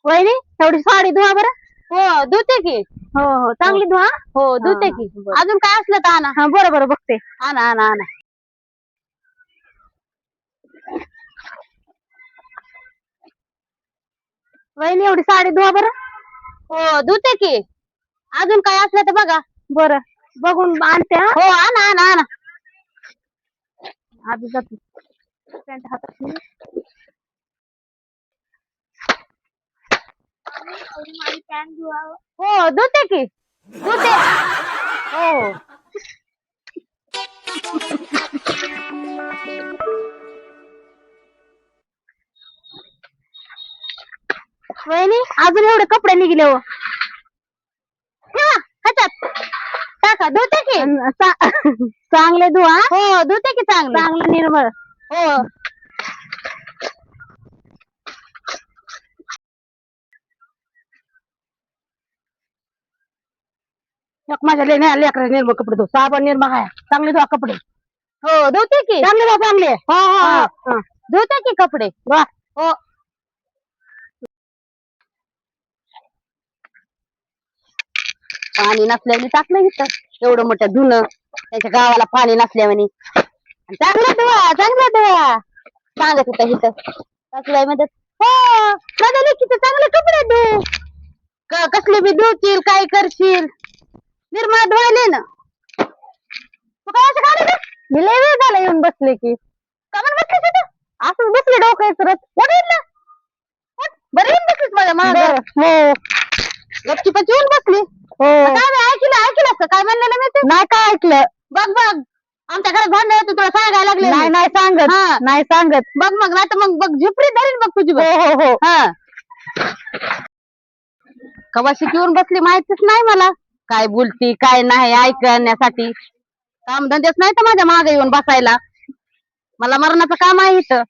वहिनी थोडी साडी धुवा बरं. हो धुते की. हो हो चांगली धुवा. हो धुते हा, की. बरं. अजून काय असलं तर आणा. हा बरं बरं बघते. आणा आणा आणा. वहिनी एवढी साडी धुवा बरं. हो धुते की. अजून काय असलं तर बघा. बरं बघून आणते. हा हो आणा आणा आणा. आधी जाते पॅन्ट हातात घेऊन. माझी पॅन्ट धुवा. हो धुते की. धुते. हो वहिनी अजून एवढे कपडे निघले हो. ठेवा ह्याच्यात टाका. धुते की. चांगले धुवा. हो धुते की चांगलं. चांगलं निर्मळ. हो माझ्या लेकरा निर्मळ कपडे धुवा. साबण निर्मळ आहे. चांगले धुवा कपडे. हो धुते की. चांगले धुवा चांगले. हो हा, हो हा. धुते की कपडे. वा. हो पाणी नसल्याने टाकलं इथं एवढं मोठं धुणं. त्याच्या गावाला पाणी नसल्याने. चांगलं धुवा चांगलं धुवा सांगत होता इथं सासूबाई म्हणतात. हो माझ्या लेकीचे चांगले कपडे धु. कसले बी धुतील काय करशील. निर्मळ धुवायले ना. तू काय असं काढलं. मी लय वेळ झाला येऊन बसले की. का म्हणून बसलीस इथं. असंच बसले डोकं विसरत. बरं येऊन बसलीस माझ्या माग. हो गपचीपच येऊन बसली. हो काय बी ऐकलं का काय म्हणलेलं मी ते. नाही काय ऐकलं. बघ बघ आमच्या घरात भांडण होतं तुला सांगायला लागले. नाही नाही सांगत. हा. नाही सांगत. बघ मग नाही तर मग बघ झिपरी धरीन बघ तुझी बघ. हो हो हो हा कवाशी येऊन बसली माहितीच नाही मला. काय बोलती काय नाही ऐकण्यासाठी. काम धंदेच नाही तर माझ्या मागे येऊन बसायला. मला मरणाचं काम आहे इथं.